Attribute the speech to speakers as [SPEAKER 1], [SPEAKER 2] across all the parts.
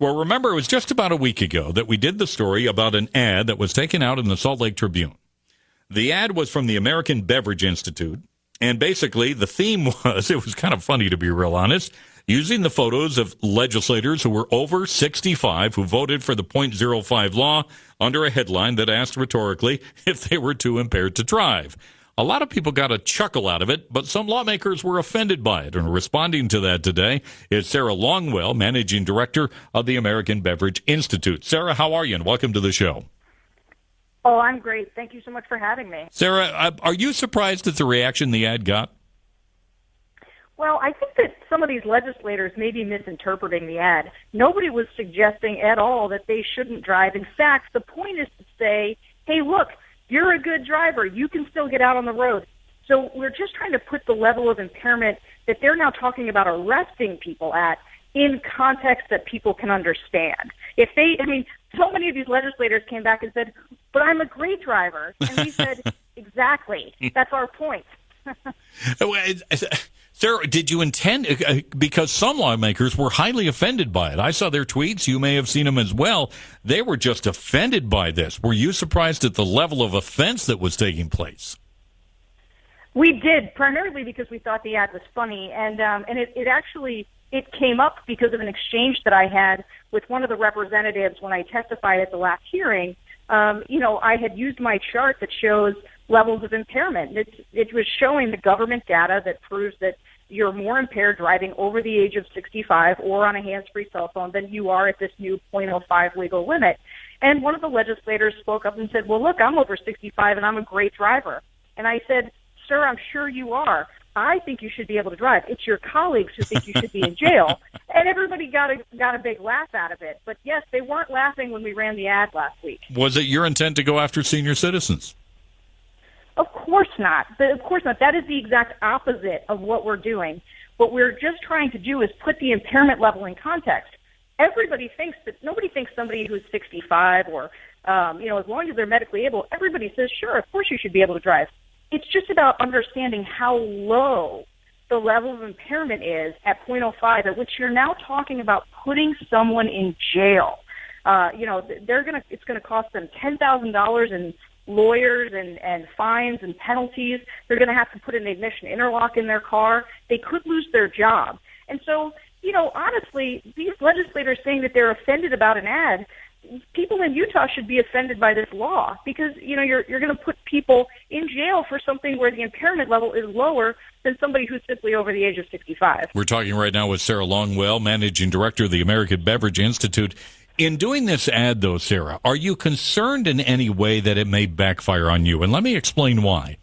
[SPEAKER 1] Well, remember, it was just about a week ago that we did the story about an ad that was taken out in the Salt Lake Tribune. The ad was from the American Beverage Institute, and basically the theme was, it was kind of funny to be real honest, using the photos of legislators who were over 65 who voted for the .05 law under a headline that asked rhetorically if they were too impaired to drive. A lot of people got a chuckle out of it, but some lawmakers were offended by it. And responding to that today is Sarah Longwell, Managing Director of the American Beverage Institute. Sarah, how are you? And welcome to the show.
[SPEAKER 2] Oh, I'm great. Thank you so much for having me.
[SPEAKER 1] Sarah, are you surprised at the reaction the ad got?
[SPEAKER 2] Well, I think that some of these legislators may be misinterpreting the ad. Nobody was suggesting at all that they shouldn't drive. In fact, the point is to say, hey, look, you're a good driver. You can still get out on the road. So we're just trying to put the level of impairment that they're now talking about arresting people at in context that people can understand. So many of these legislators came back and said, but I'm a great driver. And we said, exactly. That's our point.
[SPEAKER 1] Sarah, did you intend, because some lawmakers were highly offended by it. I saw their tweets. You may have seen them as well. They were just offended by this. Were you surprised at the level of offense that was taking place?
[SPEAKER 2] We did, primarily because we thought the ad was funny. And it came up because of an exchange that I had with one of the representatives when I testified at the last hearing. I had used my chart that shows levels of impairment. It was showing the government data that proves that you're more impaired driving over the age of 65 or on a hands-free cell phone than you are at this new .05 legal limit. And one of the legislators spoke up and said, well, look, I'm over 65 and I'm a great driver. And I said, sir, I'm sure you are. I think you should be able to drive. It's your colleagues who think you should be in jail. And everybody got a big laugh out of it. But, yes, they weren't laughing when we ran the ad last week.
[SPEAKER 1] Was it your intent to go after senior citizens?
[SPEAKER 2] Of course not. Of course not. That is the exact opposite of what we're doing. What we're just trying to do is put the impairment level in context. Nobody thinks somebody who's 65 or, as long as they're medically able, everybody says, sure, of course you should be able to drive. It's just about understanding how low the level of impairment is at .05, at which you're now talking about putting someone in jail. It's going to cost them $10,000 in lawyers and fines and penalties. They're going to have to put an ignition interlock in their car. They could lose their job. And so, honestly, these legislators saying that they're offended about an ad, people in Utah should be offended by this law because, you're going to put people in jail for something where the impairment level is lower than somebody who's simply over the age of 65.
[SPEAKER 1] We're talking right now with Sarah Longwell, Managing Director of the American Beverage Institute. In doing this ad, though, Sarah, are you concerned in any way that it may backfire on you? And let me explain why.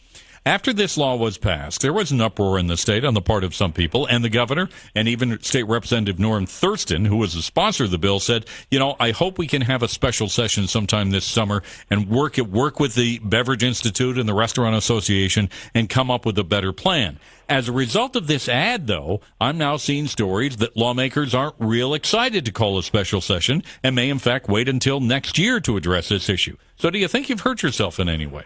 [SPEAKER 1] After this law was passed, there was an uproar in the state on the part of some people, and the governor and even State Representative Norm Thurston, who was the sponsor of the bill, said, I hope we can have a special session sometime this summer and work with the Beverage Institute and the Restaurant Association and come up with a better plan. As a result of this ad, though, I'm now seeing stories that lawmakers aren't real excited to call a special session and may, in fact, wait until next year to address this issue. So do you think you've hurt yourself in any way?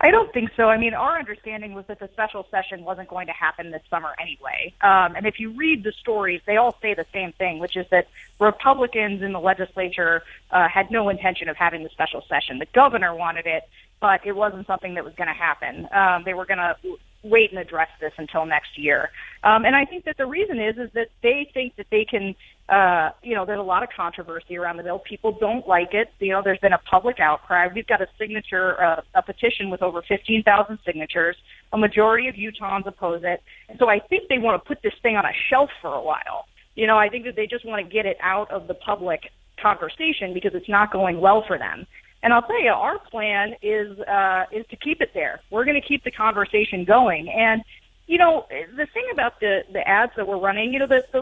[SPEAKER 2] I don't think so. Our understanding was that the special session wasn't going to happen this summer anyway. And if you read the stories, they all say the same thing, which is that Republicans in the legislature had no intention of having the special session. The governor wanted it, but it wasn't something that was going to happen. They were going to wait and address this until next year. And I think that the reason is that they think that they can, there's a lot of controversy around the bill. People don't like it. There's been a public outcry. We've got a petition with over 15,000 signatures. A majority of Utahns oppose it. And so I think they want to put this thing on a shelf for a while. I think that they just want to get it out of the public conversation because it's not going well for them. And I'll tell you, our plan is to keep it there. We're going to keep the conversation going. And, the thing about the ads that we're running, the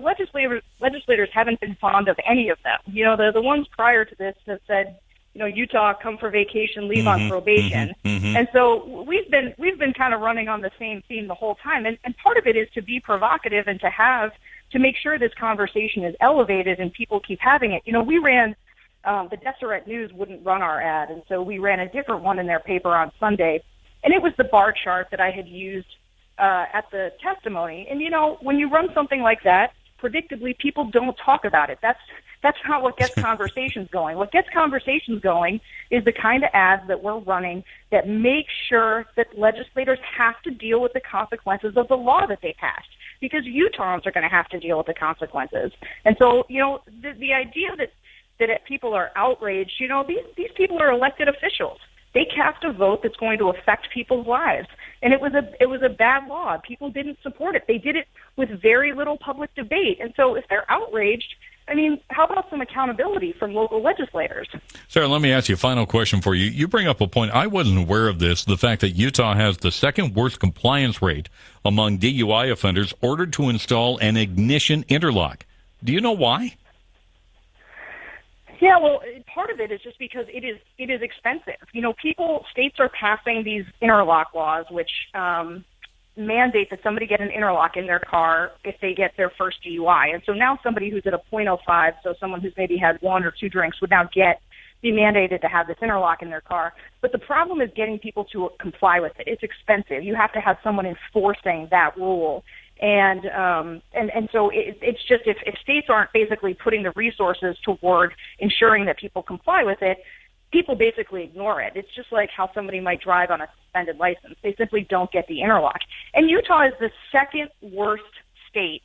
[SPEAKER 2] legislators haven't been fond of any of them. The ones prior to this have said, Utah, come for vacation, leave on probation. And so we've been kind of running on the same theme the whole time. And part of it is to be provocative and to make sure this conversation is elevated and people keep having it. We ran the Deseret News wouldn't run our ad, and so we ran a different one in their paper on Sunday, and it was the bar chart that I had used at the testimony. And, when you run something like that, predictably, people don't talk about it. That's not what gets conversations going. What gets conversations going is the kind of ads that we're running that make sure that legislators have to deal with the consequences of the law that they passed, because Utahns are going to have to deal with the consequences. And so, the idea that people are outraged, these people are elected officials. They cast a vote that's going to affect people's lives. And it was a bad law. People didn't support it. They did it with very little public debate. And so if they're outraged, how about some accountability from local legislators?
[SPEAKER 1] Sarah, let me ask you a final question for you. You bring up a point. I wasn't aware of this, the fact that Utah has the second worst compliance rate among DUI offenders ordered to install an ignition interlock. Do you know why?
[SPEAKER 2] Yeah, well, part of it is just because it is expensive. States are passing these interlock laws, which mandate that somebody get an interlock in their car if they get their first DUI. And so now somebody who's at a .05, so someone who's maybe had one or two drinks, would now be mandated to have this interlock in their car. But the problem is getting people to comply with it. It's expensive. You have to have someone enforcing that rule. And so it's just if states aren't basically putting the resources toward ensuring that people comply with it, people basically ignore it. It's just like how somebody might drive on a suspended license. They simply don't get the interlock. And Utah is the second worst state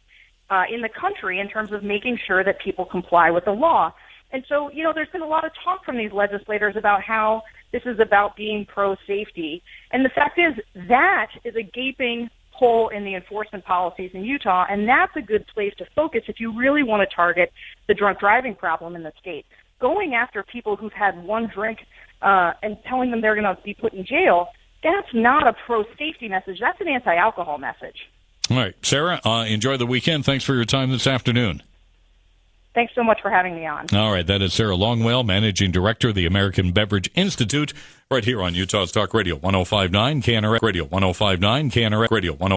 [SPEAKER 2] in the country in terms of making sure that people comply with the law. And so, there's been a lot of talk from these legislators about how this is about being pro-safety. And the fact is, that is a gaping hole in the enforcement policies in Utah, and that's a good place to focus if you really want to target the drunk driving problem in the state. Going after people who've had one drink and telling them they're going to be put in jail, that's not a pro-safety message. That's an anti-alcohol message.
[SPEAKER 1] All right. Sarah, enjoy the weekend. Thanks for your time this afternoon.
[SPEAKER 2] Thanks so much for having me on.
[SPEAKER 1] All right. That is Sarah Longwell, Managing Director of the American Beverage Institute, right here on Utah's Talk Radio 105.9 KNRS Radio 105.9 KNRS Radio 105.